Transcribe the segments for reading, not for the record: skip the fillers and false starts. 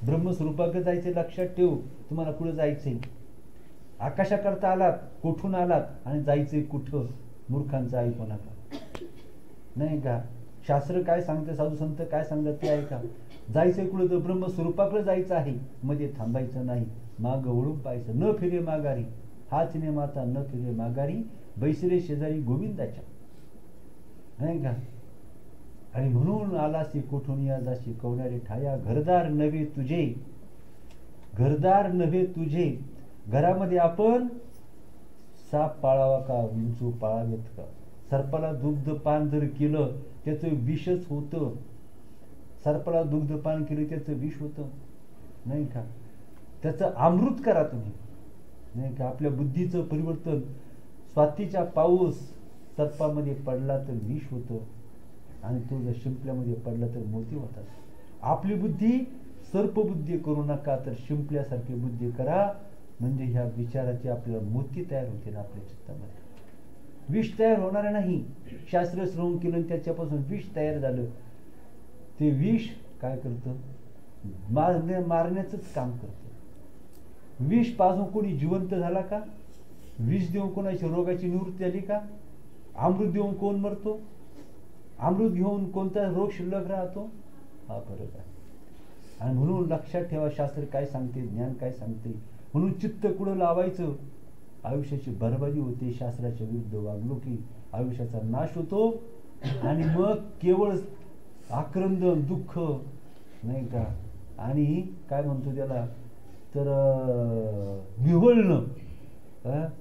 ब्रह्मस्वरूपाकडे जायचे, लक्षात ठेव. तुम्हाला पुढे जायचंय. आकाशाकरता आलात, कुठून आलात आणि जायचंय कुठं? मूर्खांचं ऐकू नका, नाही का? शास्त्र काय सांगते, साधू संत काय सांगतात ते ऐका. जायचंय कुठं? तर ब्रह्मस्वरूपाकडे जायचं आहे. मध्ये थांबायचं नाही, माग वळून पाहायचं. न फिरे माघारी, हाच ने माता न फिरे माघारी, बैसरे शेजारी गोविंदाच्या, नाही का? आणि म्हणून आलासी कोठून या जाशी कवणारे ठाया, घरदार नव्हे तुझे, घरदार नव्हे तुझे. घरामध्ये आपण साप पाळावा का, विंचू पाळावेत का? सर्पाला दुग्ध पान जर केलं त्याचं विषच होतं. सर्पाला दुग्ध पान केलं त्याचं विष होतं, नाही का? त्याचं अमृत करा तुम्ही, नाही का? आपल्या बुद्धीचं परिवर्तन. स्वातीचा पाऊस सर्पामध्ये पडला तर विष होतं, आणि तो जर शिंपल्यामध्ये पडला तर मोती होतात. आपली बुद्धी सर्पबुद्धी करू नका, तर शिंपल्यासारखी बुद्धी करा. म्हणजे ह्या विचाराची आपल्याला मोती तयार होते ना आपल्या चित्तामध्ये. विष तयार होणार नाही. शास्त्र श्रवण केलं त्याच्यापासून विष तयार झालं. ते विष काय करतं? मारण्याचंच काम करतं. विष पाजून कोणी जिवंत झाला का? विष देऊन कोणाची रोगाची निवृत्ती झाली का? अमृत देऊन कोण मरतो? अमृत घेऊन कोणता रोग शिल्लक राहतो? हा फरक आहे. आणि म्हणून लक्षात ठेवा, शास्त्र काय सांगते, ज्ञान काय सांगते. म्हणून चित्त कुठं लावायचं? आयुष्याची बरबादी होते. शास्त्राच्या विरुद्ध वागलो की आयुष्याचा नाश होतो, आणि मग केवळ आक्रंदन, दुःख, नाही का? आणि काय म्हणतो त्याला, तर विव्हळणं,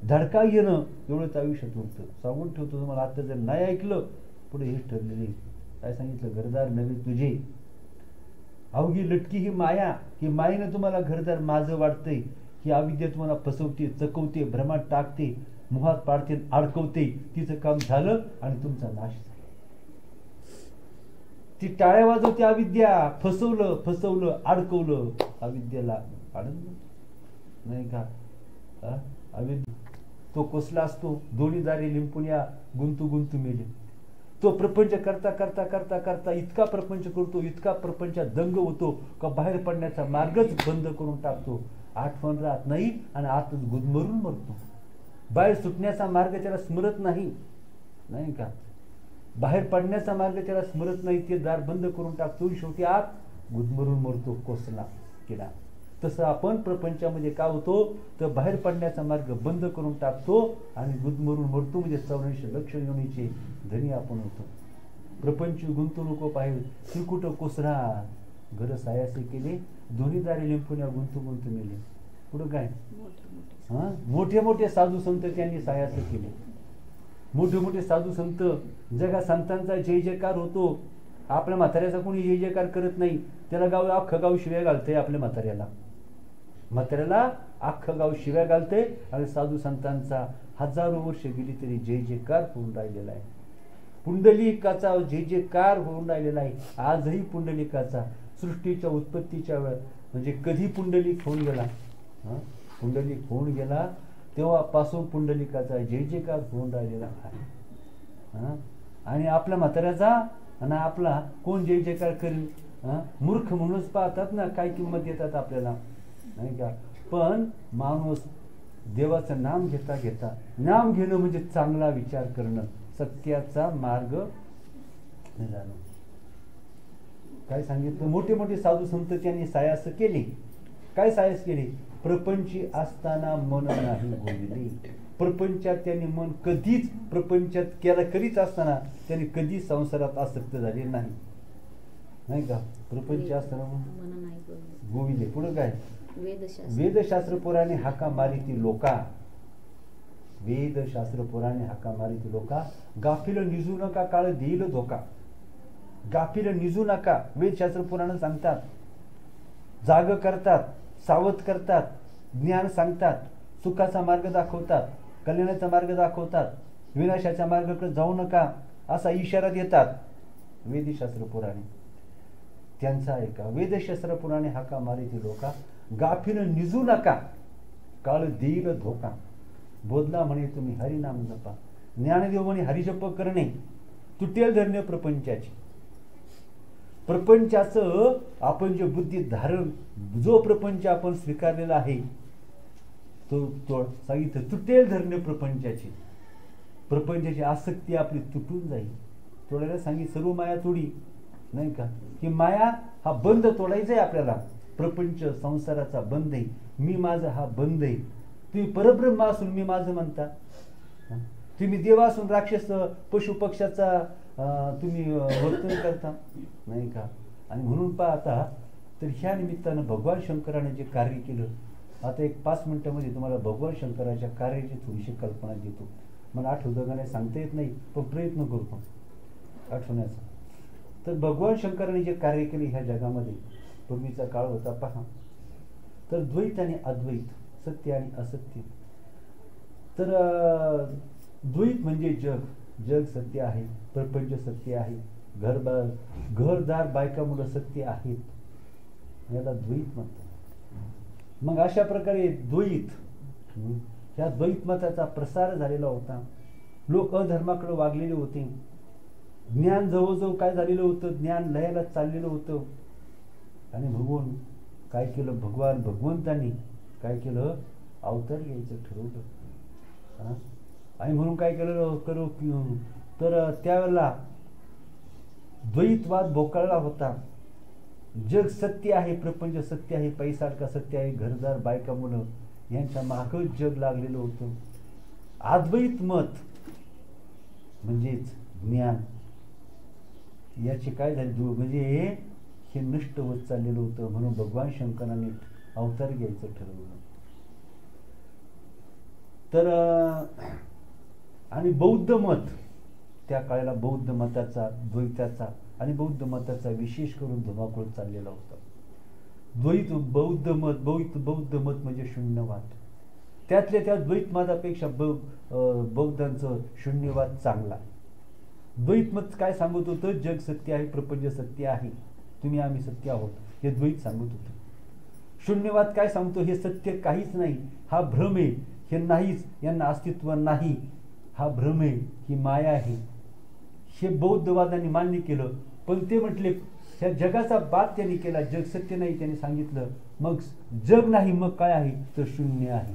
धडका घेणं, एवढंच आयुष्यात होतं. सांगून ठेवतो तुम्हाला, आता जर नाही ऐकलं पुढे हेच ठरलेले. काय सांगितलं? घरदार नव्हे तुझे, अवघी लटकी ही माया. ही मायेनं तुम्हाला घरदार माझं वाटतंय. ही अविद्या तुम्हाला फसवते, चकवते, भ्रमात टाकते, मोहात पाडते, अडकवते. तिचं काम झालं आणि तुमचा नाश झाला. ती टाळ्या वाजवते अविद्या. फसवलं, फसवलं, अडकवलं. अविद्याला आनंद, नाही का? अविद्या तो कसला असतो? दोन्ही दारे लिंपून या गुंतू गुंतू मेले. तो प्रपंच करता करता करता करता इतका प्रपंच करतो, इतका प्रपंचात दंग होतो का बाहेर पडण्याचा मार्गच बंद करून टाकतो. आठवण राहत नाही आणि आतच गुदमरून मरतो. बाहेर सुटण्याचा मार्ग त्याला स्मरत नाही, नाही का? बाहेर पडण्याचा मार्ग त्याला स्मरत नाही. ते दार बंद करून टाकतो, शेवटी आत गुदमरून मरतो, कोसला केला. तसं आपण प्रपंचामध्ये काय होतो, तर बाहेर पडण्याचा मार्ग बंद करून टाकतो आणि गुदमरून मरतो. म्हणजे 84 लक्ष योनीचे धनी आपण होतो. प्रपंच गुंतवणूक पाहिजे, त्रिकुट कोसरा, घर सायासे केले, दोन्ही दारे लिंपून गुंतू गुंतू मेले. पुढं काय? मोठे मोठे साधू संत त्यांनी सायास केले. मोठे मोठे साधू संत, जगा संतांचा जय जयकार होतो. आपल्या म्हाताऱ्याचा कोणी जय जयकार करत नाही. त्याला गाव, अख्खं गाव शिव्या घालते. आपल्या म्हाताऱ्याला अख्खं गाव शिव्या घालते. आणि साधू संतांचा हजारो वर्ष गेली तरी जय जयकार होऊन राहिलेला आहे. पुंडलिकाचा जय जयकार होऊन राहिलेला आहे. आजही पुंडलिकाचा, सृष्टीच्या उत्पत्तीच्या वेळ, म्हणजे कधी पुंडलिक होऊन गेला, पुंडलिक होऊन गेला तेव्हापासून पुंडलिकाचा जय जयकार होऊन राहिलेला आहे. आणि आपल्या म्हाताऱ्याचा आणि आपला कोण जय जयकार करेल? मूर्ख म्हणूनच पाहतात ना, काय किंमत देतात आपल्याला, नाही का? पण माणूस देवाचं नाम घेता घेता, नाम घेणं म्हणजे चांगला विचार करणं, सत्याचा मार्ग जाणं. काय सांगितलं? मोठे मोठे साधू संत त्यांनी सायास केले. काय सायास केले? प्रपंची असताना मन नाही गोविले. प्रपंचात त्यांनी मन कधीच, प्रपंचात केला करीत असताना त्यांनी कधी संसारात आसक्त झाले नाही, नाही का? प्रपंच असताना गोविले. पुढे काय? वेदशास्त्र पुराणे हाका मारिती लोका, वेदशास्त्र पुराणे हाका मारिती लोका, गाफील निजू नका काळ देईल धोका. गाफील निजू नका. वेदशास्त्र पुराण सांगतात, जाग करतात, सावध करतात, ज्ञान सांगतात, सुखाचा मार्ग दाखवतात, कल्याणाचा मार्ग दाखवतात, विनाशाच्या मार्गाकडे जाऊ नका असा इशारा देतात वेदशास्त्र पुराणे. त्यांचा ऐका. वेदशास्त्र पुराणे हाका मारिती लोका, गाफील निजू नका काळ देईल धोका. बोधला म्हणे तुम्ही हरिनाम जपा. ज्ञानदेव म्हणे हरिजप करणे तुटेल धरणे प्रपंचाची. प्रपंचाचं आपण जे बुद्धी धारण, जो प्रपंच आपण स्वीकारलेला आहे तो सांगितलं तुटेल धरणे प्रपंचाची. प्रपंचाची आसक्ती आपली तुटून जाईल. तोडायला सांगित सर्व माया तोडी, नाही का? की माया हा बंद तोडायचा आहे आपल्याला. प्रपंच संसाराचा बंद आहे. मी माझं हा बंद आहे. तुम्ही परब्रह्म असून मी माझं म्हणता. तुम्ही देव असून राक्षस पशु पक्षाचा तुम्ही वर्तन करता, नाही का? आणि म्हणून पाहता तर ह्या निमित्तानं भगवान शंकराने जे कार्य केलं, आता एक 5 मिनिटामध्ये तुम्हाला भगवान शंकराच्या कार्याची थोडीशी कल्पना देतो. मला आठवतं का नाही सांगता येत नाही, पण प्रयत्न करतो आठवण्याचा. तर भगवान शंकराने जे कार्य केले ह्या जगामध्ये, पूर्वीचा काळ होता पहा, तर द्वैत आणि अद्वैत, सत्य आणि असत्य. तर द्वैत म्हणजे जग, जग सत्य आहे, प्रपंच सत्य आहे, घरदार बायका मुलं सत्य आहेत, याला द्वैत म्हणतात. मग अशा प्रकारे द्वैत, ह्या द्वैत मताचा प्रसार झालेला होता. लोक अधर्माकडे वागलेले होते. ज्ञान जवळजवळ काय झालेलं होतं, ज्ञान लयाला चाललेलं होतं. आणि म्हणून काय केलं, भगवंतांनी काय केलं, अवतार घ्यायचं ठरवलं. आणि म्हणून काय केलं तर त्यावेळेला द्वैतवाद बोकाळला होता. जग सत्य आहे, प्रपंच सत्य आहे, पैसाडका सत्य आहे, घरदार बायका मुलं यांच्या मागच जग लागलेलं होतं. अद्वैत मत म्हणजेच ज्ञान, याचे काय झाले, म्हणजे हे नष्ट होत चाललेलं होतं. म्हणून भगवान शंकराने अवतार घ्यायचं ठरवलं. तर आणि बौद्ध मत, त्या काळाला बौद्ध मताचा, द्वैताचा आणि बौद्ध मताचा विशेष करून धुमाकूळ चाललेला होता. बौद्ध मत म्हणजे शून्यवाद. त्यातल्या त्या द्वैत मतापेक्षा बौद्धांचं शून्यवाद चांगला. द्वैत मत काय सांगत होतं, जग सत्य आहे, प्रपंच सत्य आहे, तुम्ही आम्ही सत्य आहोत, हे द्वैत सांगत होतं. शून्यवाद काय सांगतो, हे सत्य काहीच नाही, हा भ्रम आहे, हे नाहीच, यांना अस्तित्व नाही, हा भ्रम आहे, ही माया आहे. हे बौद्धवादांनी मान्य केलं. पण ते म्हटले ह्या जगाचा बाद त्यांनी केला, जग सत्य नाही त्यांनी सांगितलं. मग जग नाही, मग काय आहे, तर शून्य आहे.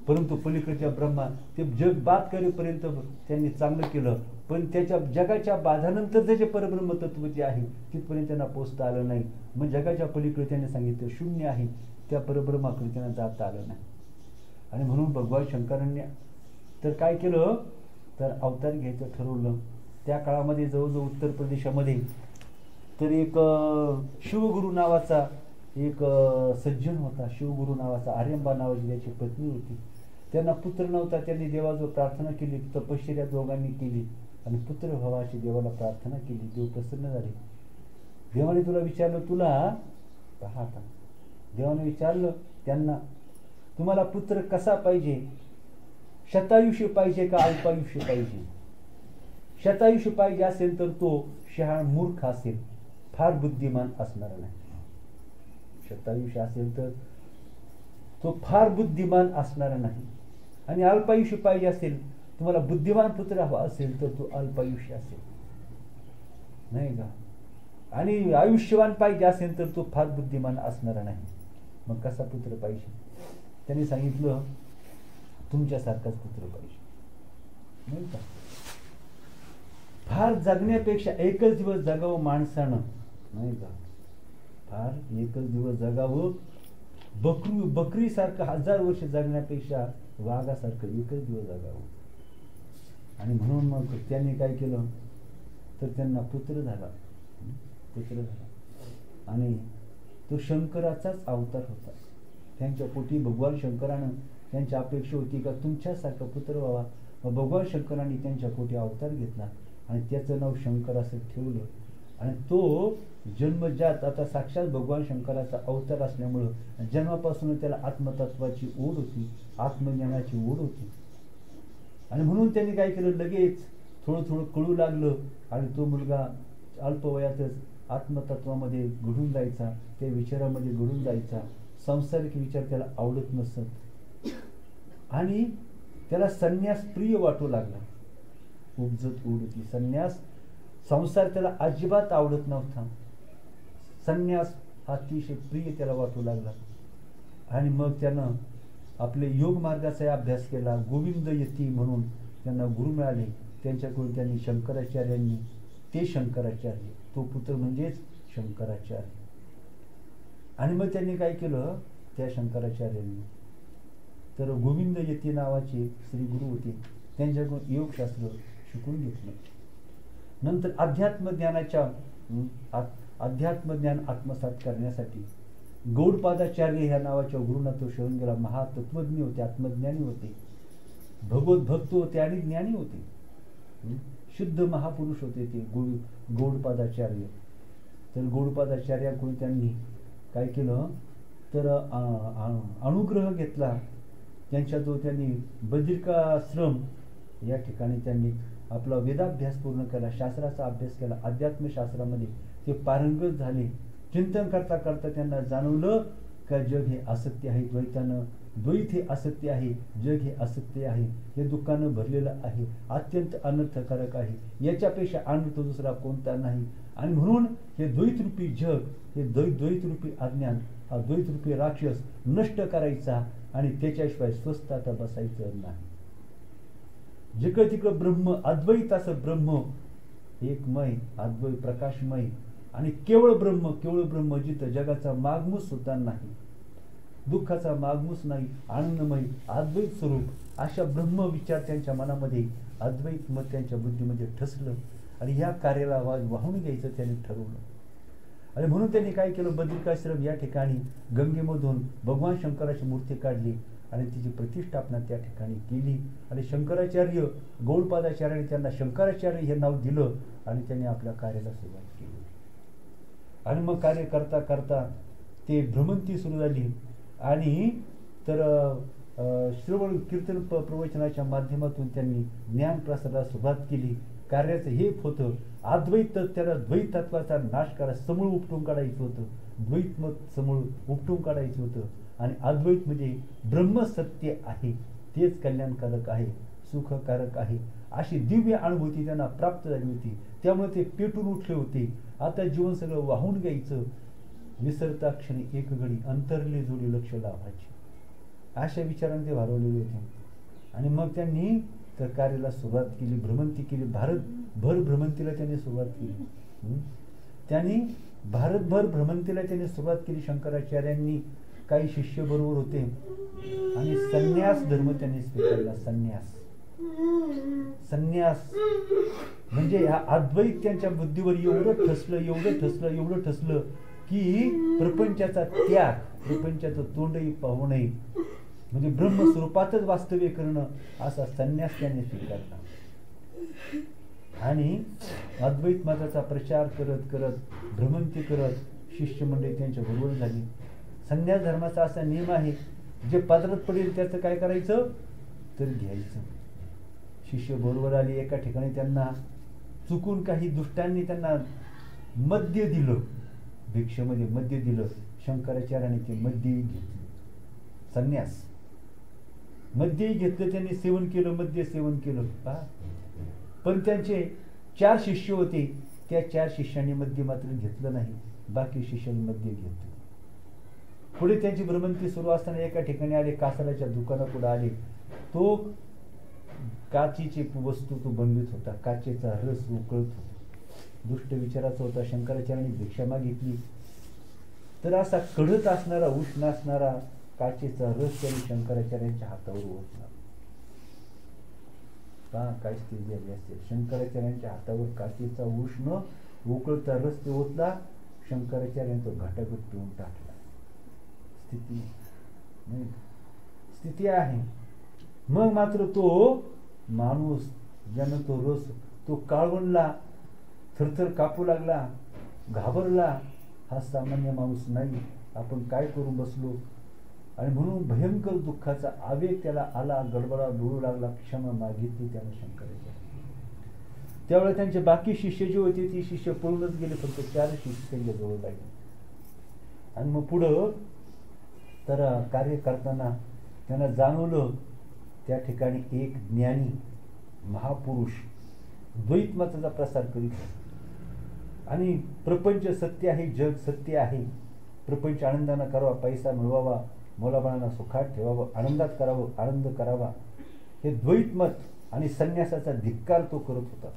परंतु पलीकडच्या ब्रह्मा ते जग बाद करेपर्यंत त्यांनी चांगलं केलं. पण त्याच्या जगाच्या बाधानंतर जे परब्रह्म तत्व जे आहे तिथपर्यंत त्यांना पोचता आलं नाही. मग जगाच्या पलीकडे त्यांनी सांगितलं शून्य आहे, त्या परब्रह्माकडे त्यांना जाता आलं नाही. आणि म्हणून भगवान शंकरांनी तर काय केलं, तर अवतार घ्यायचं ठरवलं. त्या काळामध्ये जवळजवळ उत्तर प्रदेशामध्ये तर एक शिवगुरु नावाचा एक सज्जन होता. शिवगुरु नावाचा, आर्यंबा नावाची त्याची पत्नी होती. त्यांना पुत्र नव्हता. त्यांनी देवाजवळ प्रार्थना केली, तपश्चर्या दोघांनी केली आणि पुत्र व्हावा अशी देवाला प्रार्थना केली. देव प्रसन्न झाले. देवाने तुला विचारलं, देवाने विचारलं त्यांना, तुम्हाला पुत्र कसा पाहिजे, शतायुष्य पाहिजे का अल्पायुष्य पाहिजे? शतायुष्य पाहिजे असेल तर तो शहाण मूर्ख असेल, फार बुद्धिमान असणार नाही. शतायुष्य असेल तर तो फार बुद्धिमान असणार नाही. आणि अल्पायुष्य पाहिजे असेल, तुम्हाला बुद्धिमान पुत्र हवा असेल तर तो अल्पायुष्य असेल, नाही का? आणि आयुष्यवान पाहिजे असेल तर तो फार बुद्धिमान असणार नाही. मग कसा पुत्र पाहिजे? त्यांनी सांगितलं तुमच्यासारखाच पुत्र पाहिजे, नाही का? फार जगण्यापेक्षा एकच दिवस जगावं माणसानं, नाही का? फार एकच दिवस जगावं. बकरीसारखं 1000 वर्ष जगण्यापेक्षा वाघासारखं एकच दिवस जगावं. आणि म्हणून मग त्यांनी काय केलं, तर त्यांना पुत्र झाला. आणि तो शंकराचाच अवतार होता. त्यांच्या पोटी भगवान शंकरानं, त्यांची अपेक्षा होती का तुमच्यासारखा पुत्र व्हावा. मग भगवान शंकरांनी त्यांच्या पोटी अवतार घेतला आणि त्याचं नाव शंकर असं ठेवलं. आणि तो जन्मजात आता साक्षात भगवान शंकराचा अवतार असल्यामुळं जन्मापासून त्याला आत्मतत्वाची ओढ होती, आत्मज्ञानाची ओढ होती. आणि म्हणून त्यांनी काय केलं, लगेच थोडं थोडं कळू लागलं. आणि तो मुलगा अल्पवयातच आत्मतत्वामध्ये घडून जायचा, त्या विचारामध्ये घडून जायचा. सांसारिक विचार त्याला आवडत नसत आणि त्याला संन्यास प्रिय वाटू लागला. उपजत ओढ होती. संन्यास संसार त्याला अजिबात आवडत नव्हता. संन्यास अतिशय प्रिय त्याला वाटू लागला. आणि मग त्यानं आपले योग मार्गाचा अभ्यास केला. गोविंद यती म्हणून त्यांना गुरु मिळाले. त्यांच्याकडून त्यांनी शंकराचार्यांनी, ते शंकराचार्य, तो पुत्र म्हणजेच शंकराचार्य. आणि मग त्यांनी काय केलं, त्या शंकराचार्यांनी तर गोविंद यती नावाचे श्री गुरु होते, त्यांच्याकडून योगशास्त्र शिकून घेतलं. नंतर अध्यात्मज्ञान आत्मसात करण्यासाठी गौडपादाचार्य ह्या नावाच्या गुरुंना तो शरण गेला. महातत्वज्ञ होते, आत्मज्ञानी होते, भगवत भक्त होते आणि ज्ञानी होते. शुद्ध महापुरुष होते ते गौडपादाचार्य. तर गौडपादाचार्याकडून त्यांनी काय केलं तर अनुग्रह घेतला. त्यांच्याजवळ त्यांनी बद्रिकाश्रम या ठिकाणी त्यांनी आपला वेदाभ्यास पूर्ण केला, शास्त्राचा अभ्यास केला. अध्यात्मशास्त्रामध्ये ते पारंगत झाले. चिंतन करता करता त्यांना जाणवलं का जग हे असत्य आहे. द्वैत हे असत्य आहे, जग हे असत्य आहे, हे दुःखानं भरलेलं आहे, अत्यंत अनर्थकारक आहे, याच्यापेक्षा अनर्थ दुसरा कोणता नाही. आणि म्हणून हे द्वैतरूपी जग, हे द्वैतरूपी अज्ञान, हा द्वैतरूपी राक्षस नष्ट करायचा आणि त्याच्याशिवाय स्वस्थ आता बसायचं नाही. जिकडं तिकडं ब्रह्म, अद्वैत असं ब्रह्म, एकमय, अद्वैत, प्रकाशमय आणि केवळ ब्रह्म जिथं जगाचा मागमूस सुद्धा नाही, दुःखाचा मागमूस नाही, आनंदमय अद्वैत स्वरूप, अशा ब्रह्म विचार त्यांच्या मनामध्ये, अद्वैत मत त्यांच्या बुद्धीमध्ये ठसलं. आणि ह्या कार्याला वाहून घ्यायचं त्यांनी ठरवलं. आणि म्हणून त्यांनी काय केलं, बद्रिकाश्रम या ठिकाणी गंगेमधून भगवान शंकराची मूर्ती काढली आणि तिची प्रतिष्ठापना त्या ठिकाणी केली. आणि शंकराचार्य, गौडपादाचार्याने त्यांना शंकराचार्य हे नाव दिलं आणि त्यांनी आपल्या कार्याला सुरुवात केली. आणि मग कार्य करता करता ते भ्रमंती सुरू झाली. आणि तर श्रवण कीर्तन प्रवचनाच्या माध्यमातून त्यांनी ज्ञान प्रसाराला सुरुवात केली. कार्याचं हेच होतं, अद्वैत त्याला द्वैत तत्वाचा नाश करा, समूळ उपटून काढायचं होतं, द्वैत मत समूळ उपटून काढायचं होतं. आणि अद्वैत म्हणजे ब्रह्म सत्य आहे, तेच कल्याणकारक आहे, सुखकारक आहे, अशी दिव्य अनुभूती त्यांना प्राप्त झाली होती. त्यामुळे ते पेटून उठले होते. आता जीवन सगळं वाहून घ्यायचं, विसरता क्षणी एक घडी अंतरले जोडी लक्ष लावायचे, अशा विचारांनी ते भारावलेले होते. आणि मग त्यांनी तर कार्याला सुरुवात केली, भ्रमंती केली. भारतभर भ्रमंतीला त्यांनी सुरुवात केली. त्यांनी भारतभर भ्रमंतीला त्यांनी सुरुवात केली. शंकराचार्यांनी काही शिष्य बरोबर होते आणि संन्यास धर्म त्यांनी स्वीकारला. संन्यास म्हणजे ह्या अद्वैत त्यांच्या बुद्धीवर एवढं ठसलं की प्रपंचाचा त्याग, प्रपंचाचं तोंडही पाहू नये, म्हणजे ब्रह्मस्वरूपातच वास्तव्य करणं, असा संन्यास त्यांनी स्वीकारला. आणि अद्वैत मताचा प्रचार करत करत, भ्रमंती करत शिष्यमंडळी त्यांच्या बरोबर झाली. संन्यास धर्माचा असा नियम आहे, जे पदरात पडेल त्याचं काय करायचं तर घ्यायचं. शिष्य बरोबर आले. एका ठिकाणी त्यांना चुकून काही दुष्टांनी त्यांना मद्य दिलं, भिक्षेमध्ये मद्य दिलं. शंकराचार्याने ते मद्यही घेतलं. संन्यास मद्यही घेतलं, त्यांनी सेवन केलं, मद्य सेवन केलं. पण त्यांचे 4 शिष्य होते, त्या 4 शिष्यांनी मद्य मात्र घेतलं नाही, बाकी शिष्यांनी मद्य घेतलं. पुढे त्यांची भ्रमंती सुरू असताना एका ठिकाणी आले, कासाराच्या दुकानापुढे आले. तो काचेची वस्तू तो बनवित होता, काचेचा रस उकळत होता, दुष्ट विचाराचा होता. शंकराचार्यांनी भिक्षा मागितली तर असा कडक असणारा, उष्ण असणारा काचेचा रस त्यांनी शंकराचार्यांच्या हातावर ओतला. काय स्थिती झाली असेल, शंकराचार्यांच्या हातावर काचेचा उष्ण उकळता रस ते ओतला. शंकराचार्यांचा घाटाघट पिऊन टाकला. स्थिती आहे. मग मात्र तो माणूस ज्यानं तो रस, तो काळवणला, थरथर कापू लागला, घाबरला. हा सामान्य माणूस नाही, आपण काय करून बसलो. आणि म्हणून भयंकर दुःखाचा आवेग त्याला आला, गडबडा डोळू लागला. क्षमा मागितली त्यानं शंकराचार्य. त्यावेळेस त्यांचे बाकी शिष्य जे होते ती शिष्य पळूनच गेले, फक्त 4 शिष्य त्यांच्या जवळ राहिले. आणि मग पुढं तर कार्य करताना त्यांना जाणवलं, त्या ठिकाणी एक ज्ञानी महापुरुष द्वैत मताचा प्रसार करीत आणि प्रपंच सत्य आहे, जग सत्य आहे. प्रपंच आनंदानं करावा, पैसा मिळवावा, मुलाबाळांना सुखात ठेवावं, आनंदात करावं, आनंद करावा, हे द्वैत मत आणि संन्यासाचा धिक्कार तो करत होता.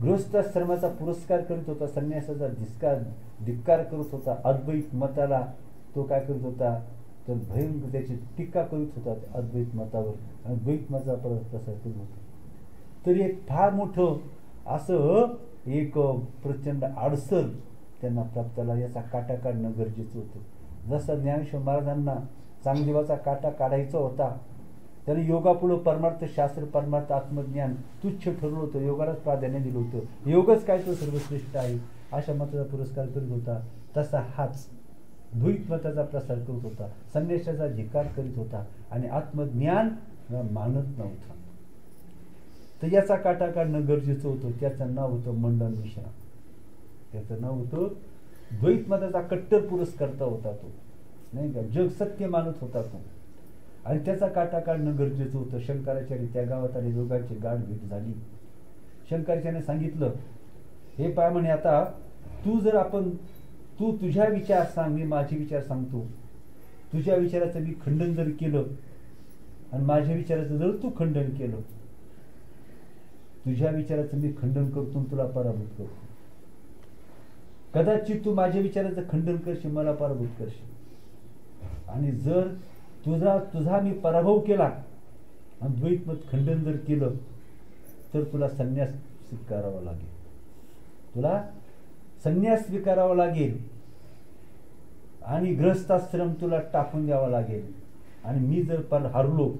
गृहस्थाश्रमाचा पुरस्कार करत होता, संन्यासाचा धिक्कार करत होता. अद्वैत मताला तो काय करत होता, तर भयंकर त्याची टीका करत होता अद्वैत मतावर, आणि द्वैत मताचा प्रसार करत होता. तरी एक फार मोठं असं एक प्रचंड अडसर त्यांना प्राप्त झाला. याचा काटा काढणं गरजेचं होतं. जसा ज्ञानेश्वर महाराजांना चांगदेवाचा काटा काढायचा होता, त्याने योगापुढं परमार्थ शास्त्र, परमार्थ आत्मज्ञान तुच्छ ठरवलं होतं, योगालाच प्राधान्य दिलं होतं. योगच काय तो सर्वश्रेष्ठ आहे अशा मताचा पुरस्कार करीत होता. तसा हाच द्वैत मताचा प्रसार करत होता, संन्यासाचा धिक्कार करीत होता आणि आत्मज्ञान मानत नव्हता. तर याचा काटा काढणं गरजेचं होतं. त्याचं नाव होतं मंडन मिश्रा. त्याचं नाव होतं, द्वैत मताचा कट्टर पुरस्कर्ता होता तो, नाही का, जग सत्य मानत होता तो, आणि त्याचा काटा काढणं गरजेचं होतं. शंकराचार्य त्या गावात आले, दोघांची गाठ भेट झाली. शंकराचार्याने सांगितलं, हे पाय म्हणे, आता तू तुझ्या विचार सांग, मी माझे विचार सांगतो. तुझ्या विचाराचं मी खंडन जर केलं आणि माझ्या विचाराचं जर तू खंडन केलं, तुझ्या विचाराचं मी खंडन करतो, तुला पराभूत करतो. कदाचित तू माझ्या विचाराचं खंडन करशील, मला पराभूत करशील, आणि जर तुझा मी पराभव केला आणि द्वैतमत खंडन जर केलं, तर तुला संन्यास स्वीकारावा लागेल. तुला संन्यास स्वीकारावा लागेल आणि गृहस्थाश्रम तुला टाकून द्यावा लागेल. आणि मी जर हारलो,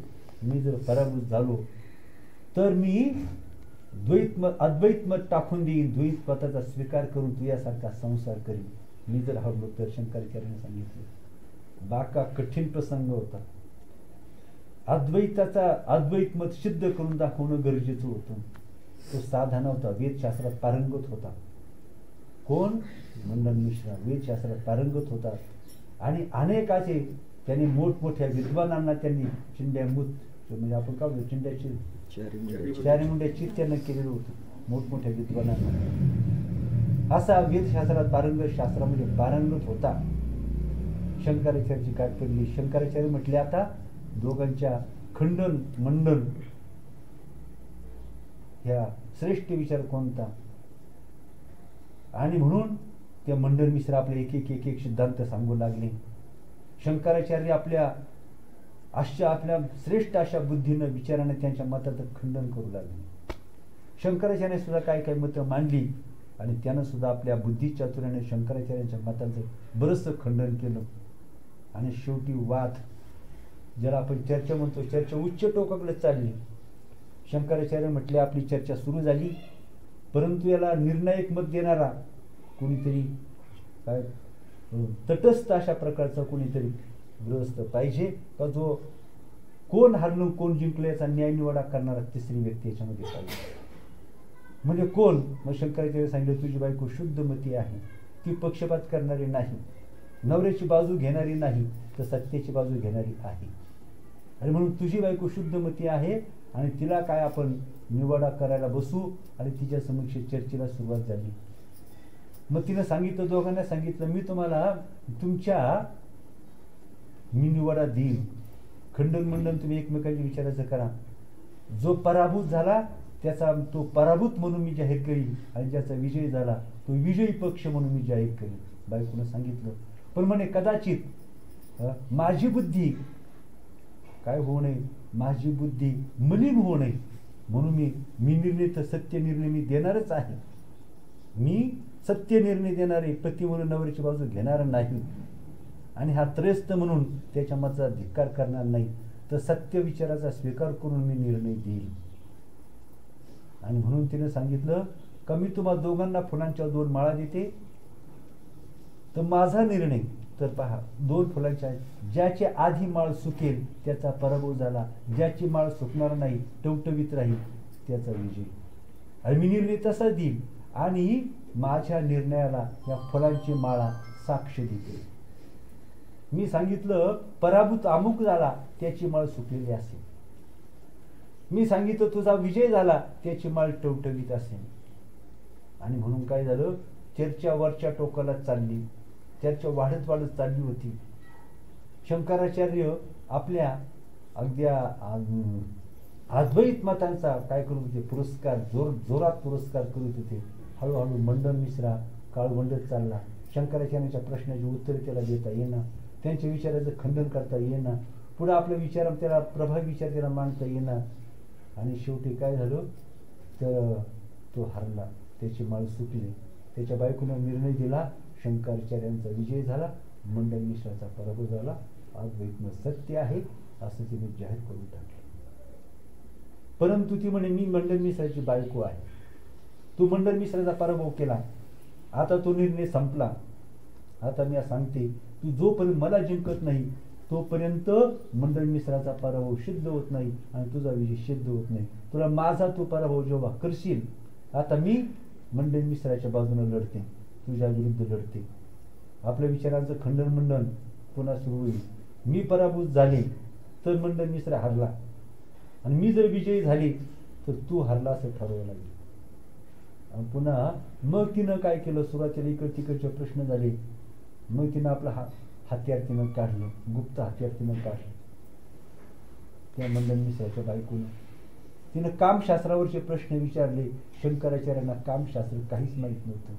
मी जर पराभूत झालो, तर मी अद्वैत मत टाकून देईन, द्वैत मताचा स्वीकार करून तुझ्यासारखा संसार करीन. मी जर हारलो तर. शंकराचार्याने सांगितलं, बाका कठीण प्रसंग होता. अद्वैत मत सिद्ध करून दाखवणं गरजेचं होतं. तो साधा नव्हता, वेदशास्त्रात पारंगत होता. कोण? मंडन मिश्रा वेदशास्त्रात पारंगत होता. आणि अनेकाचे त्यांनी मोठमोठ्या विद्वानांना त्यांनी चिंड्यामूत, म्हणजे आपण काय म्हणतो, चिंड्याची चारीमुंड्याची त्यांना केलेलं होतं मोठमोठ्या विद्वानांना. असा वेदशास्त्रात पारंगत, शास्त्रामध्ये पारंगत होता. शंकराचार्याची गाठ पडली. शंकराचार्य म्हटले, आता दोघांच्या खंडन मंडन ह्या श्रेष्ठ विचार कोणता. आणि म्हणून ते मंडन मिश्र आपले एक सिद्धांत सांगू लागले. शंकराचार्य आपल्या श्रेष्ठ अशा बुद्धीनं, विचाराने त्यांच्या मताचं खंडन करू लागले. शंकराचार्याने सुद्धा काही मतं मांडली आणि त्यानं सुद्धा आपल्या बुद्धी चातुर्याने शंकराचार्यांच्या मतांचं बरंचसं खंडन केलं. आणि शेवटी वाद, ज्याला आपण चर्चा म्हणतो, चर्चा उच्च टोकाकडे चालली. शंकराचार्य म्हटले, आपली चर्चा सुरू झाली, परंतु याला निर्णायक मत देणारा कोणीतरी, काय तटस्थ अशा प्रकारचा कोणीतरी गृहस्थ पाहिजे, का जो कोण हरलं कोण जिंकलं याचा न्याय निवाडा करणारा तिसरी व्यक्ती याच्यामध्ये पाहिजे. म्हणजे कोण? मग शंकराचार्य सांगितलं, तुझी बायको शुद्धमती आहे, ती पक्षपात करणारी नाही, नवऱ्याची बाजू घेणारी नाही, तर सत्याची बाजू घेणारी आहे. आणि म्हणून तुझी बायको शुद्धमती आहे आणि तिला काय आपण निवाडा करायला बसू. आणि तिच्या समक्ष चर्चेला सुरुवात झाली. मग तिनं सांगितलं, दोघांना सांगितलं, मी निवाडा देईन, खंडन मंडन तुम्ही एकमेकांच्या विचाराचं करा. जो पराभूत झाला त्याचा तो पराभूत म्हणून मी जाहीर करीन, आणि ज्याचा विजय झाला तो विजयी पक्ष म्हणून मी जाहीर करीन. बायकोनं सांगितलं. पण म्हणे, कदाचित माझी बुद्धी काय होऊ नये, माझी बुद्धी मलिन होऊ नये, म्हणून मी निर्णय तर सत्य निर्णय मी देणारच आहे. मी सत्य निर्णय देणारे, पती म्हणून नवऱ्याची बाजू घेणार नाही, आणि हा त्रयस्थ म्हणून त्याच्या मताचा धिक्कार करणार नाही, तर सत्य विचाराचा स्वीकार करून मी निर्णय देईल. आणि म्हणून तिने सांगितलं, का मी तुम्हा दोघांना फुलांच्या 2 माळा देते, तर माझा निर्णय, तर पहा 2 फुलांच्या, ज्याची आधी माळ सुकेल त्याचा पराभव झाला, ज्याची माळ सुकणार नाही, टवटवीत राहील, त्याचा विजय. आणि मी निर्णय तसा देईल, आणि माझ्या निर्णयाला या फुलांची माळा साक्ष देते. मी सांगितलं, पराभूत अमुक झाला, त्याची माळ सुकलेली असेल. मी सांगितलं, तुझा विजय झाला, त्याची माळ टवटवीत असेल. आणि म्हणून काय झालं, चर्चा वरच्या टोकाला चालली, चर्चा वाढत वाढत चालली होती. शंकराचार्य आपल्या अगदी अद्वैत मतांचा काय करत होते, पुरस्कार जोरात पुरस्कार करीत होते. हळूहळू मंडन मिश्रा काळ वंडत चालला. शंकराचार्यांच्या प्रश्नाची उत्तरे त्याला देता येणार, त्यांच्या विचाराचं खंडन करता येणार, पुढे आपल्या विचार त्याला प्रभावी विचार त्याला मांडता येणार. आणि शेवटी काय झालं तर तो हरला, त्याची माळ सुटली. त्याच्या बायकोनं निर्णय दिला, शंकराचार्यांचा विजय झाला, मंडन मिश्राचा पराभव झाला. अद्वैत सत्य आहे असं तिने जाहीर करून टाकलं. परंतु ती म्हणे मी मंडन मिश्राची बायको आहे. तू मंडन मिश्राचा पराभव केला, आता तो निर्णय संपला. आता मी सांगते, तू जोपर्यंत मला जिंकत नाही तोपर्यंत मंडन मिश्राचा पराभव सिद्ध होत नाही आणि तुझा विजय सिद्ध होत नाही. तुला माझा तू पराभव जेव्हा करशील, आता मी मंडन मिश्राच्या बाजूने लढते, तुझ्या विरुद्ध लढते. आपल्या विचारांचं खंडन मंडन पुन्हा सुरू होईल. मी पराभूत झाले तर मंडन मिश्रा हरला, आणि मी जर विजयी झाली तर तू हरला असं ठरवावं लागेल. आणि पुन्हा मग तिनं काय केलं, सुरुवातीला इकड तिकडचे प्रश्न झाले. मग तिनं आपलं हत्यार तिनं काढलं, गुप्त हत्यार तिनं काढलं. त्या मंडन मिश्राच्या बायकोनं तिनं कामशास्त्रावरचे प्रश्न विचारले. शंकराचार्यांना कामशास्त्र काहीच माहीत नव्हतं.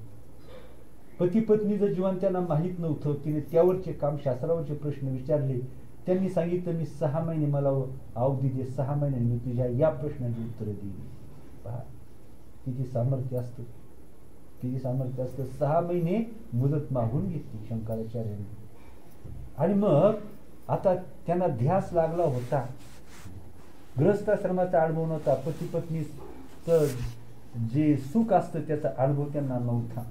पती पत्नीचं जीवन त्यांना माहीत नव्हतं. तिने त्यावरचे कामशास्त्रावरचे प्रश्न विचारले. त्यांनी सांगितलं मी 6 महिने मला अवधी दे, 6 महिन्यांनी मी तुझ्या या प्रश्नाची उत्तरं देईल. पहा किती सामर्थ्य असतं, किती सामर्थ्य असतं. 6 महिने मुदत मागून घेतली शंकराचार्यांनी. आणि मग आता त्यांना ध्यास लागला होता, गृहस्थाश्रमाचा अनुभव नव्हता, पती पत्नीचं जे सुख असतं त्याचा अनुभव त्यांना नव्हता.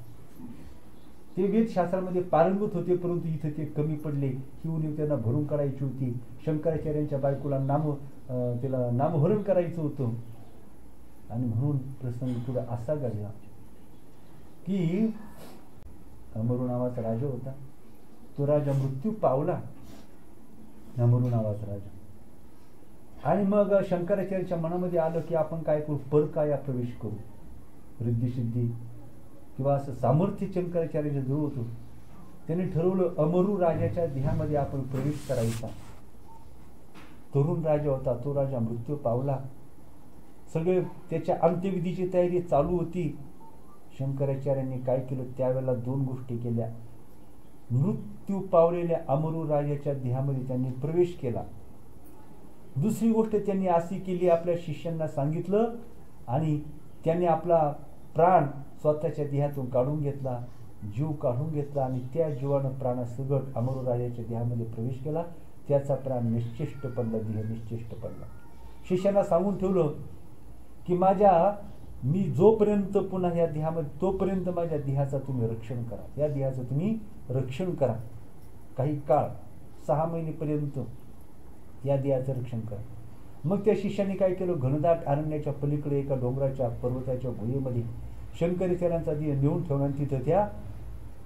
ते वेदशास्त्रामध्ये पारंगत होते, परंतु इथे ते कमी पडले. ही उणीव त्यांना भरून काढायची होती. शंकराचार्यांच्या बायकोला त्याला नामहरण करायचं होतं. आणि म्हणून प्रसंग पुढे असा घडला की अमरू नावाचा राजा होता. तो राजा मृत्यू पावला, अमरू नावाचा राजा. आणि मग शंकराचार्यांच्या मनामध्ये आलं की आपण काय करू, परकाया प्रवेश करू, रिद्धी किंवा असं सामर्थ्य शंकराचार्याच्या जवळ होतं. त्याने ठरवलं अमरू राजाच्या देहामध्ये आपण प्रवेश करायचा. तरुण राजा होता, तो राजा मृत्यू पावला. सगळे त्याच्या अंत्यविधीची तयारी चालू होती. शंकराचार्यांनी काय केलं, त्यावेळेला 2 गोष्टी केल्या. मृत्यू पावलेल्या अमरू राजाच्या देहामध्ये त्यांनी प्रवेश केला. दुसरी गोष्ट त्यांनी अशी केली, आपल्या शिष्यांना सांगितलं आणि त्यांनी आपला प्राण स्वतःच्या देहातून काढून घेतला, जीव काढून घेतला आणि त्या जीवानं प्राणासकट अमरू राजाच्या देहामध्ये प्रवेश केला. त्याचा प्राण निश्चेष्ट पडला, देह निश्चेष्ट पडला. शिष्यांना सांगून ठेवलं की मी जोपर्यंत पुन्हा या देहामध्ये तोपर्यंत माझ्या देहाचा तुम्ही रक्षण करा, या देहाचं तुम्ही रक्षण करा. काही काळ 6 महिनेपर्यंत या देहाचं रक्षण करा. मग त्या शिष्यांनी काय केलं, घनदाट अरण्याच्या पलीकडे एका डोंगराच्या पर्वताच्या गुहेमध्ये शंकराचार्यांचा देह नेऊन ठेवला आणि तिथं त्या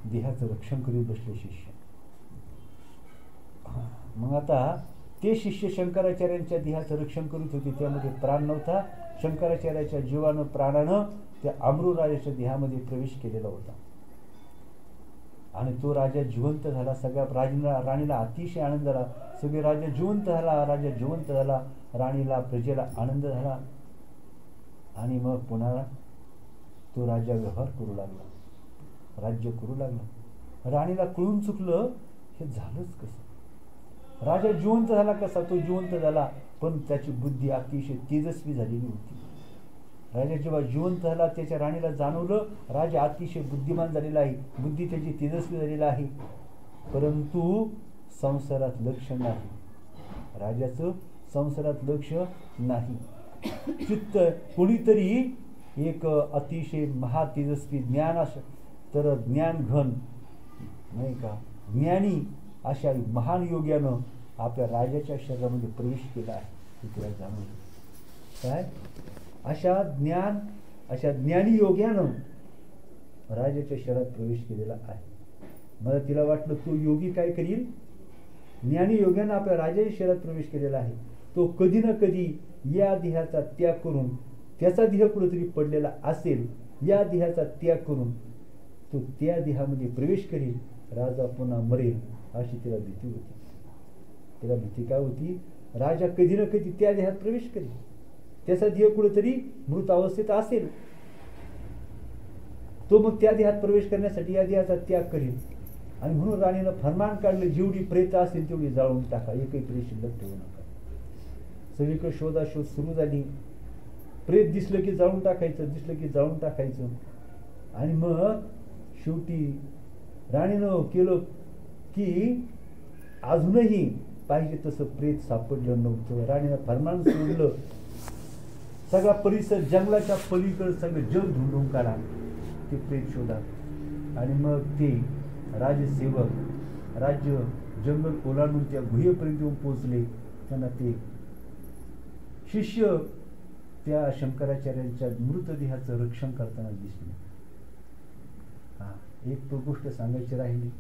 देहाचं रक्षण करीत बसले शिष्य. मग आता ते शिष्य शंकराचार्यांच्या देहाचं रक्षण करीत होते, त्यामध्ये प्राण नव्हता. शंकराचार्याच्या जीवानं प्राणानं त्या अमरू राजाच्या देहामध्ये प्रवेश केलेला होता आणि तो राजा जिवंत झाला. सगळ्या राणीला अतिशय आनंद झाला. सगळे राजा जिवंत झाला, राणीला प्रजेला आनंद झाला. आणि मग पुन्हा तो राजा व्यवहार करू लागला, राज्य करू लागला. राणीला कळून चुकलं हे झालंच कसं. राजा जिवंत झाला कसा, तो जिवंत झाला पण त्याची बुद्धी अतिशय तेजस्वी झालेली होती. राजा जेव्हा जिवंत झाला त्याच्या राणीला जाणवलं राजा अतिशय बुद्धिमान झालेला आहे, बुद्धी त्याची तेजस्वी झालेला आहे, परंतु संसारात लक्ष नाही. राजाचं संसारात लक्ष नाही. चित्त कोणीतरी एक अतिशय महातेजस्वी तर ज्ञानघन नाही का, ज्ञानी अशा महान योग्यानं आपल्या राजाच्या शरीरामध्ये प्रवेश केला आहे. तिला जाणवलं काय, अशा ज्ञानी योग्यानं राजाच्या शरीरात प्रवेश केलेला आहे. मला तिला वाटलं तो योगी काय करील, ज्ञानी योग्यानं आपल्या राजाच्या शरीरात प्रवेश केलेला आहे, तो कधी ना कधी या देहाचा त्याग करून त्याचा देह कुठेतरी पडलेला असेल या देहाचा त्याग करून तो त्या देहामध्ये प्रवेश करील, राजा पुन्हा मरेल अशी तिला भीती होती. तिला भीती काय होती? राजा कधी ना कधी त्या देहात प्रवेश करेल, त्याचा देह कुठेतरी मृत अवस्थेत असेल, तो मग त्या देहात प्रवेश करण्यासाठी या देहाचा त्याग करेल. आणि म्हणून राणीनं फरमान काढलं, जेवढी प्रेत असेल तेवढी जाळून टाका, एकही प्रेत शिल्लक ठेवू नका. सगळीकडे शोधाशोध सुरू झाली. प्रेत दिसलं की जाळून टाकायचं, दिसलं की जाळून टाकायचं. आणि मग शेवटी राणीनं केलं की अजूनही पाहिजे तसं प्रेत सापडलं नव्हतं. राणीनं फरमान सोडलं, सगळा परिसर जंगलाच्या पलीकडे सगळं जग ढूंढून काढा, ते प्रेत शोधा. आणि मग ते राजसेवक राज्य जंगल ओलांडून त्या गुहेपर्यंत येऊन पोहोचले. त्यांना ते शिष्य त्या शंकराचार्यांच्या मृतदेहाचं रक्षण करताना दिसले. एक तो गोष्ट सांगायची राहिली.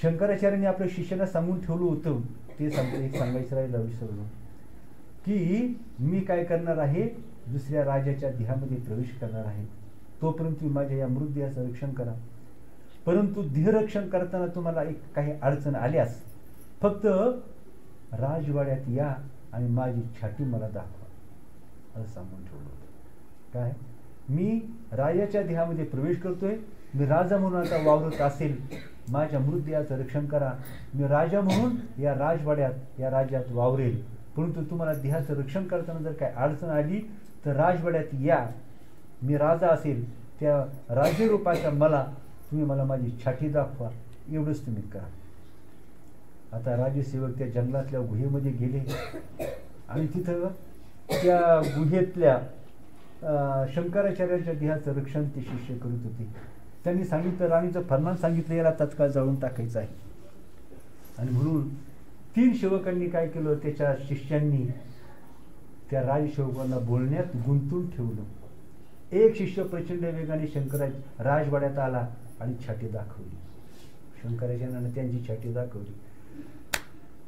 शंकराचार्यांनी आपल्या शिष्याला सांगून ठेवलं होतं, ते सांगायचं राहिलं, विसरलो, की मी काय करणार आहे, दुसऱ्या राजाच्या देहामध्ये प्रवेश करणार आहे, तोपर्यंत तुम्ही माझ्या या मृतदेहाचं रक्षण करा. परंतु देहरक्षण करताना तुम्हाला एक काही अडचण आल्यास फक्त राजवाड्यात या आणि माझी छाती मला दाखवा, असं सांगून ठेवलं होतं. काय, मी राजाच्या देहामध्ये प्रवेश करतोय, मी राजा म्हणून आता वावरत असेल, माझ्या मृतदेहाचं रक्षण करा, मी राजा म्हणून या राजवाड्यात या राज्यात वावरेल. परंतु तुम्हाला देहाचं रक्षण करताना जर काय अडचण आली तर राजवाड्यात या, मी राजा असेल, त्या राज्यरूपाच्या तुम्ही मला माझी छाती दाखवा, एवढंच तुम्ही करा. आता राजसेवक त्या जंगलातल्या गुहेमध्ये गेले आणि तिथं त्या गुहेतल्या शंकराचार्याच्या देहाचं रक्षण ते शिष्य करत होते. त्यांनी सांगितलं, राणीचं फरमान सांगितलं, याला तत्काळ जाळून टाकायचं आहे. आणि म्हणून 3 सेवकांनी काय केलं, त्याच्या शिष्यांनी त्या राजसेवकांना बोलण्यात गुंतून ठेवलं. एक शिष्य प्रचंड वेगाने राजवाड्यात आला आणि छाती दाखवली. शंकराचार्यांना त्यांची छाती दाखवली.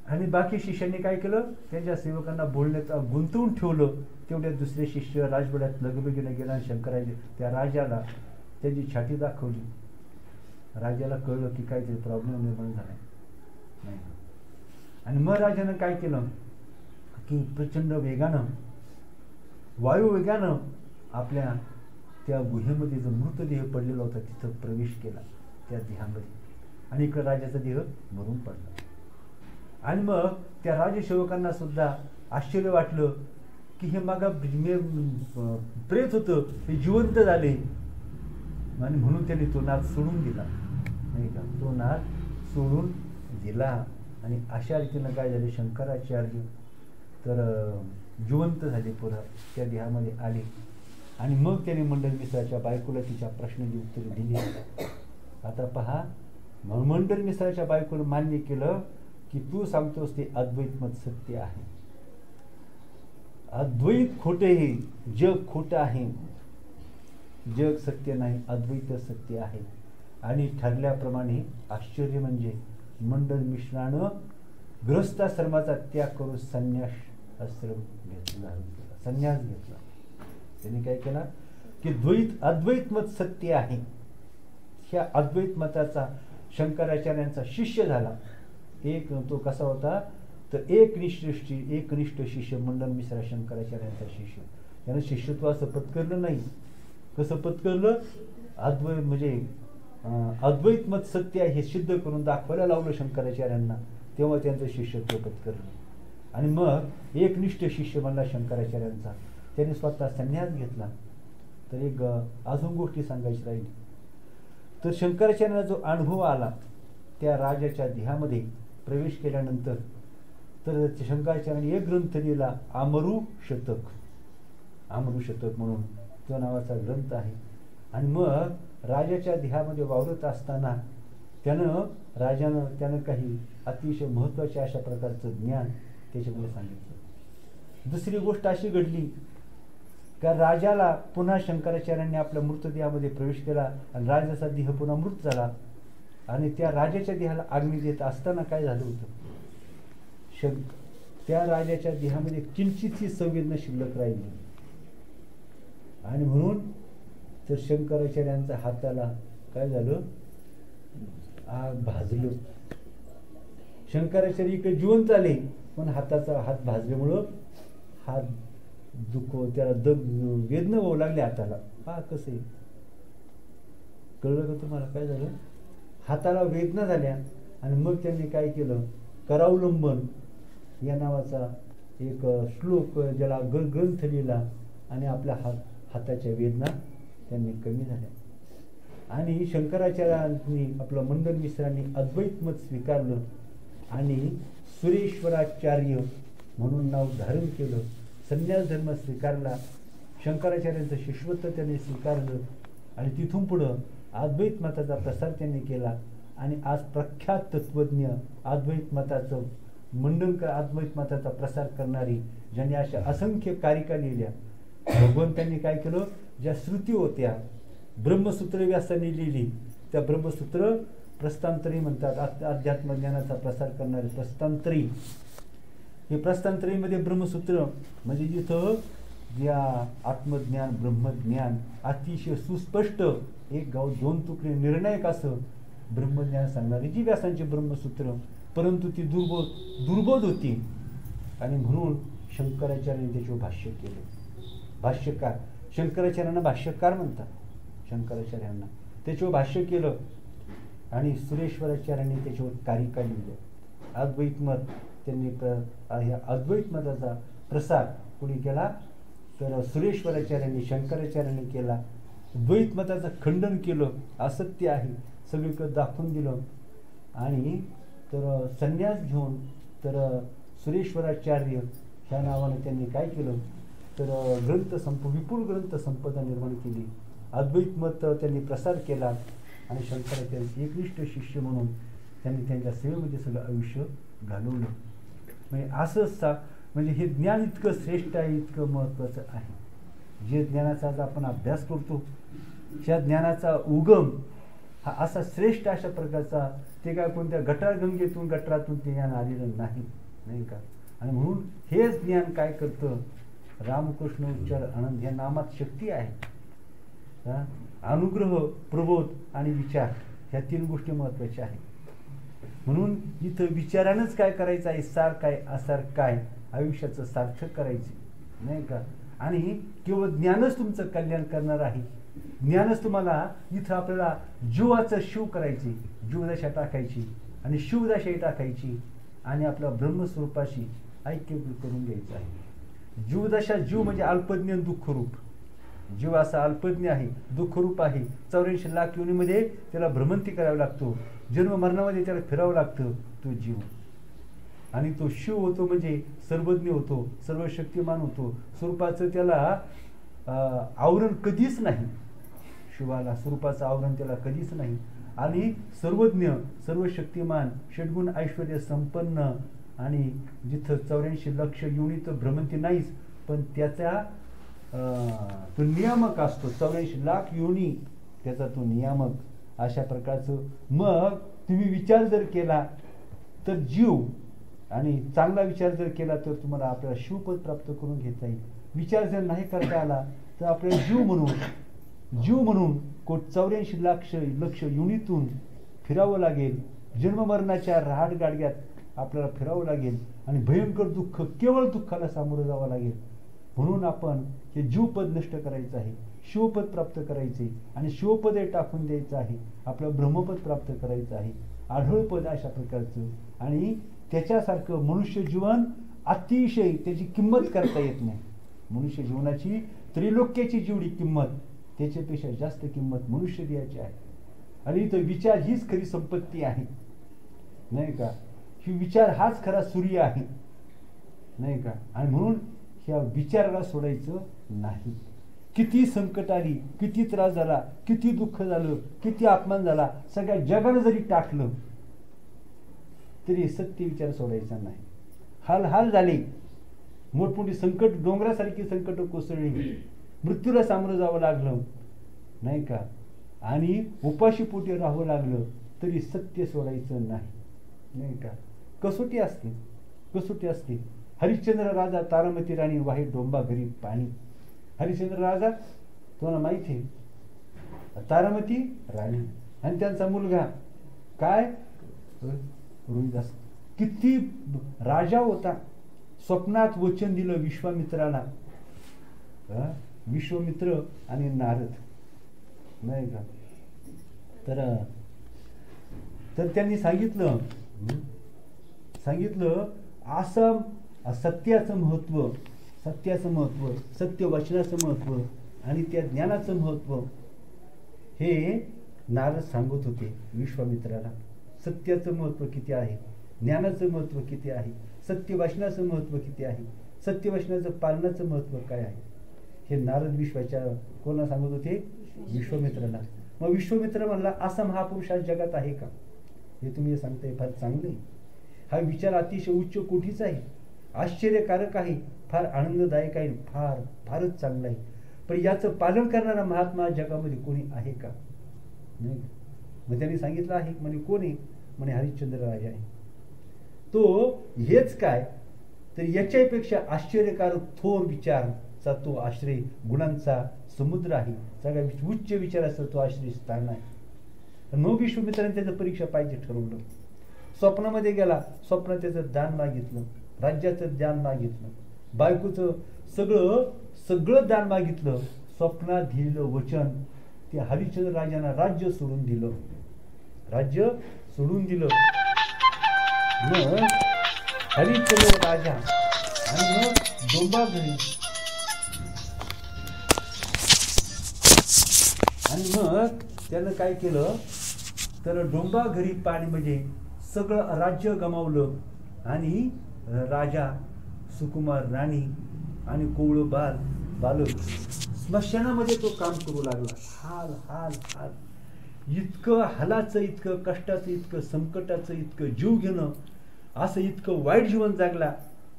आणि बाकी शिष्यांनी काय केलं, त्यांच्या सेवकांना बोलण्यात गुंतवून ठेवलं. तेवढ्यात दुसरे शिष्य राजवाड्यात लगबगीने गेला आणि शंकराच्या त्या राजाला त्यांची छाती दाखवली. राजाला कळलं की काहीतरी प्रॉब्लेम निर्माण झाला नाही. आणि मग राजानं काय केलं की प्रचंड वेगानं, वायुवेगानं आपल्या त्या गुहेमध्ये जो मृतदेह पडलेला होता तिथं प्रवेश केला त्या देहामध्ये, आणि इकडं राजाचा देह मरून पडला. आणि मग त्या राजसेवकांना सुद्धा आश्चर्य वाटलं की हे मागा प्रेत होतं, हे जिवंत झाले. आणि म्हणून त्यांनी तो नाद सोडून दिला, नाही का, तो नाद सोडून दिला. आणि अशा रीतीनं काय झाले, शंकराचार्य तर जिवंत झाले, पुन्हा त्या देहामध्ये आले. आणि मग त्याने मंडल मिश्राच्या बायकोला तिच्या प्रश्नाची उत्तरे दिली. आता पहा, मंडल मिश्राच्या बायकोला मान्य केलं की तू सांगतोस ते अद्वैत मत सत्य आहे, अद्वैत खोटे हे, जग खोटं आहे, जग सत्य नाही, अद्वैत सत्य आहे. आणि ठरल्याप्रमाणे आश्चर्य म्हणजे मंडल मिश्रानं गृहस्थाश्रमाचा त्याग करून संन्यास आश्रम घेतला, संन्यास घेतला. त्यांनी काय केला की अद्वैत मत सत्य आहे, ह्या अद्वैत मताचा शंकराचार्यांचा शिष्य झाला. एक तो कसा होता तर एकनिष्ठ शिष्य मंडल मिश्रा शंकराचार्यांचा शिष्य. त्यानं शिष्यत्व असं पत्करलं नाही. कसं पत्करलं, अद्वैत मत सत्य आहे हे सिद्ध करून दाखवायला लावलं शंकराचार्यांना, तेव्हा त्यांचं शिष्यत्व पत्करलं. आणि मग एकनिष्ठ शिष्य बनला शंकराचार्यांचा, त्याने स्वतः संन्यास घेतला. तर एक अजून गोष्टी सांगायची राहिली तर शंकराचार्यांना जो अनुभव आला त्या राजाच्या देहामध्ये प्रवेश केल्यानंतर, तर शंकराचार्यांनी एक ग्रंथ लिहिला, आमरू शतक म्हणून तो नावाचा ग्रंथ आहे. आणि मग राजाच्या देहामध्ये वावरत असताना त्यानं काही अतिशय महत्त्वाचे अशा प्रकारचं ज्ञान त्याच्यामध्ये सांगितलं. दुसरी गोष्ट अशी घडली का राजाला पुन्हा शंकराचार्यांनी आपल्या मृतदेहामध्ये प्रवेश केला आणि राजाचा देह पुन्हा मृत झाला. आणि त्या राजाच्या देहाला अग्नी देत असताना काय झालं होतं, त्या राजाच्या देहामध्ये किंचितही संवेदना शिल्लक राहिली. आणि म्हणून तर शंकराचार्यांच्या हाताला काय झालं, आग भाजलं. शंकराचार्य इकडे जिवंत आले, पण हाताचा हात भाजल्यामुळं हात त्याला वेदना होऊ लागले हाताला. पहा कसं आहे, कळलं का तुम्हाला काय झालं? हाताला वेदना झाल्या आणि मग त्यांनी काय केलं, करावलंबन या नावाचा एक श्लोक ज्याला ग्रंथ लिहिला आणि आपल्या हाताच्या वेदना त्यांनी कमी झाल्या. आणि शंकराचार्यांनी आपलं मंडन मिश्रांनी अद्वैत मत स्वीकारलं आणि सुरेश्वराचार्य म्हणून नाव धारण केलं. संन्यास धर्म स्वीकारला. शंकराचार्यांचं शिष्यत्व त्यांनी स्वीकारलं आणि तिथून पुढं अद्वैत मताचा प्रसार त्यांनी केला. आणि आज प्रख्यात तत्वज्ञ अद्वैत मताचं मंडन अद्वैत मताचा प्रसार करणारी ज्यांनी अशा असंख्य कारिका लिहिल्या. भगवंतांनी काय केलं, ज्या श्रुती होत्या, ब्रह्मसूत्र व्यासांनी लिहिली, त्या ब्रह्मसूत्र प्रस्थांतरी म्हणतात. अध्यात्म ज्ञानाचा प्रसार करणारे प्रस्थांतरी. हे प्रस्थांतरीमध्ये ब्रह्मसूत्र म्हणजे जिथं ज्या आत्मज्ञान ब्रह्मज्ञान अतिशय सुस्पष्ट, एक गाव दोन तुकडे निर्णायक असं ब्रह्मज्ञान सांगणारी जी व्यासांची ब्रह्मसूत्र, परंतु ती दुर्बोध होती. आणि म्हणून शंकराचार्यांनी त्याच्यावर भाष्य केले. भाष्यकार, शंकराचार्यांना भाष्यकार म्हणतात. शंकराचार्यांना त्याच्यावर भाष्य केलं आणि सुरेश्वराचार्यांनी त्याच्यावर कारिका लिहिल्या. अद्वैत मत त्यांनी अद्वैत मताचा प्रसार कोणी केला तर सुरेश्वराचार्यांनी, शंकराचार्यांनी केला. द्वैत मताचं खंडन केलं, असत्य आहे सगळीकडे दाखवून दिलं. आणि तर संन्यास घेऊन तर सुरेश्वराचार्य ह्या नावाने त्यांनी काय केलं तर विपुल ग्रंथ संपदा निर्माण केली. अद्वैत मत त्यांनी प्रसार केला आणि शंकराचार्य एकनिष्ठ शिष्य म्हणून त्यांनी त्यांच्या सेवेमध्ये सगळं आयुष्य घालवलं. म्हणजे असं म्हणजे हे ज्ञान इतकं श्रेष्ठ आहे, इतकं महत्त्वाचं आहे. जे ज्ञानाचा आज आपण अभ्यास करतो, त्या ज्ञानाचा उगम हा असा श्रेष्ठ अशा प्रकारचा, ते काय कोणत्या गटारातून ते ज्ञान आलेलं नाही का. आणि म्हणून हेच ज्ञान काय करतं, रामकृष्ण उच्चार आनंद या नामात शक्ती आहे. अनुग्रह, प्रबोध आणि विचार ह्या तीन गोष्टी महत्त्वाच्या आहेत. म्हणून इथं विचारानंच काय करायचं आहे, सार काय आसार काय, आयुष्याचं सार्थक करायचे नाही का. आणि केवळ ज्ञानच तुमचं कल्याण करणार आहे. ज्ञानच तुम्हाला इथं आपल्याला जीवाचं शिव करायचे, जीवदशा टाकायची आणि शिवदशाही टाकायची आणि आपल्या ब्रह्मस्वरूपाशी ऐक्य करून घ्यायचं आहे. जीवदशा, जीव म्हणजे अल्पज्ञ दुःखरूप. जीव असा अल्पज्ञ आहे, दुःखरूप आहे. 84 लाख योनीमध्ये त्याला भ्रमंती करावी लागतो, जन्म मरणामध्ये त्याला फिरावं लागतं तो जीव. आणि तो शिव होतो म्हणजे सर्वज्ञ होतो, सर्वशक्तिमान होतो. स्वरूपाचं त्याला आवरण कधीच नाही. शिवाला स्वरूपाचं आवरण त्याला कधीच नाही. आणि सर्वज्ञ, सर्वशक्तिमान, षड्गुण ऐश्वर्य संपन्न आणि जिथं 84 लक्ष योनी तर भ्रमंती नाहीच, पण त्याचा तो नियामक असतो. 84 लाख योनी त्याचा तो नियामक अशा प्रकारचं. मग तुम्ही विचार जर केला तर जीव, आणि चांगला विचार जर केला तर तुम्हाला आपल्याला शिवपद प्राप्त करून घेता येईल. विचार जर नाही करता आला तर आपल्याला जीव म्हणून 84 लक्ष युनितून फिरावं लागेल. जन्ममरणाच्या रहाटगाडग्यात आपल्याला फिरावं लागेल आणि भयंकर दुःख, केवळ दुःखाला सामोरं जावं लागेल. म्हणून आपण हे जीवपद नष्ट करायचं आहे, शिवपद प्राप्त करायचे आणि शिवपद टाकून द्यायचं आहे. आपलं ब्रह्मपद प्राप्त करायचं आहे, आढळपद अशा प्रकारचं. आणि त्याच्यासारखं मनुष्य जीवन अतिशय त्याची किंमत करता येत नाही. मनुष्य जीवनाची त्रिलोक्याची जेवढी किंमत त्याच्यापेक्षा जास्त किंमत मनुष्य देयाची आहे. आणि इथं विचार हीच खरी संपत्ती आहे नाही का. ही विचार हाच खरा सूर्य आहे नाही का. आणि म्हणून ह्या विचाराला सोडायचं नाही. किती संकट आली, किती त्रास झाला, किती दुःख झालं, किती अपमान झाला, सगळ्या जगानं जरी टाकलं तरी सत्य विचार सोडायचा नाही. हाल झाले, मोठमोठी संकट, डोंगरासारखी संकट कोसळली, मृत्यूला सामोरं जावं लागलं नाही का. आणि उपाशी पोटी राहावं लागलं तरी सत्य सोडायचं नाही का. कसोटी असते. हरिश्चंद्र राजा, तारामती राणी, वाही डोंबा घरी पाणी. हरिश्चंद्र राजा तुम्हाला माहिती आहे, तारामती राणी आणि त्यांचा मुलगा काय रोहिदास. किती राजा होता. स्वप्नात वचन दिलं विश्वामित्राला, विश्वामित्र आणि नारद, नाही का. तर त्यांनी सांगितलं असं सत्याचं महत्व, सत्य वचनाचं महत्व आणि त्या ज्ञानाचं महत्व हे नारद सांगत होते विश्वामित्राला. सत्याचं महत्व किती आहे, ज्ञानाचं महत्व किती आहे, सत्य वचनाचं महत्व किती आहे, सत्य वचनाचं पालनाचं महत्व काय आहे, हे नारद विश्वाच्या कोणाला सांगत होते, विश्वामित्राला. मग विश्वामित्र म्हणला असा महापुरुष आज जगात आहे का, हे तुम्ही सांगताय फार चांगले. हा विचार अतिशय उच्च कोटीचा आहे, आश्चर्यकारक आहे, फार आनंददायक आहे, फारच चांगला आहे. पण याचं पालन करणारा महात्मा जगामध्ये कोणी आहे का, नाही. मग त्यांनी सांगितलं आहे. म्हणे कोण आहे, म्हणे हरिश्चंद्र राजा आहे. तो हेच काय तर याच्यापेक्षा आश्चर्यकारक थोर विचारचा तो आश्रय, गुणांचा समुद्र आहे, सगळ्या उच्च विचाराचा तो आश्रय स्थान आहे. मग विश्वामित्राने त्याचं परीक्षा पाहिजे ठरवलं. स्वप्नामध्ये गेला, स्वप्नात त्याचं दान मागितलं, राज्याचं दान मागितलं, बायकोचं सगळं दान मागितलं. स्वप्नात दिलेलं वचन ते हरिश्चंद्र राजांना राज्य सोडून दिलं. मग हरिश्चंद्र राजा आणि मग डोंबा घरी, आणि मग त्यानं काय केलं तर डोंबा घरी पाणी म्हणजे सगळं राज्य गमावलं आणि राजा, सुकुमार राणी आणि कोवळं बालक स्मशानामध्ये तो काम करू लागला. हाल हाल हाल, इतकं हालाचं, इतकं कष्टाचं, इतकं संकटाचं, इतकं जीव घेणं, असं इतकं वाईट जीवन जगला.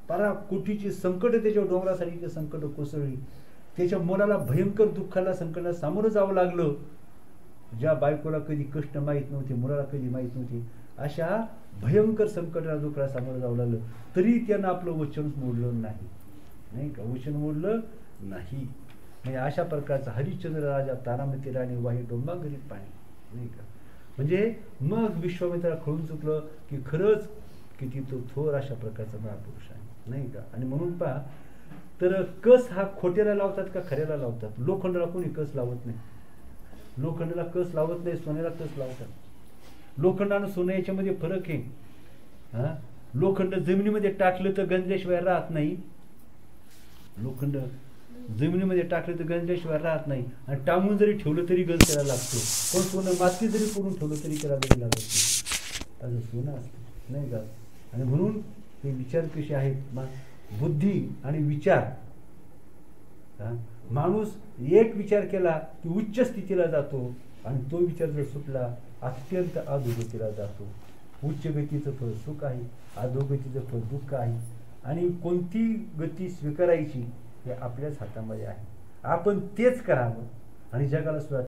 परा कोटीची संकट त्याच्या डोंगरासारखी संकट कोसळली. त्याच्या मुलाला भयंकर दुःखाला, संकटाला सामोरं जावं लागलं. ज्या बायकोला कधी कष्ट माहीत नव्हते, मुलाला कधी माहीत नव्हते, अशा भयंकर संकटाला, दुःखाला सामोरं जावं लागलं. तरी त्यानं आपलं वचन मोडलं नाही का, वचन मोडलं नाही. म्हणजे अशा प्रकारचा हरिश्चंद्र राजा, तारामती राणी, वाही डोंबा घरी पाणी, नाही का. म्हणजे मग विश्वामित्राला कळून चुकलं की खरंच किती तो थोर अशा प्रकारचा महापुरुष आहे, नाही का. आणि म्हणून पहा तर कस हा खोट्याला लावतात का खऱ्याला लावतात. लोखंडाला कोणी कस लावत नाही, लोखंडाला कस लावत नाही, सोन्याला कस लावतात. लोखंड आणि सोनं याच्यामध्ये फरक आहे. लोखंड जमिनीमध्ये टाकलं तर गंजल्याशिवाय राहत नाही, लोखंड जमिनीमध्ये टाकलं तर गंजल्याशिवाय राहत नाही, आणि टांगून जरी ठेवलं तरी गंज त्याला लागतो. पण सोनं माती जरी करून ठेवलं तरी त्याला गंज लागत नाही, असं सोनं असतं, नाही का. आणि म्हणून हे विचार कसे आहेत, बुद्धी आणि विचार. माणूस एक विचार केला की उच्च स्थितीला जातो, आणि तो विचार जर सुटला अत्यंत अधोगतीला जातो. उच्च गतीचं फळ सुख आहे, अधोगतीचं फळ दुःख आहे. आणि कोणती गती स्वीकारायची हे आपल्याच हातामध्ये आहे. आपण तेच करावं आणि जगाला सुद्धा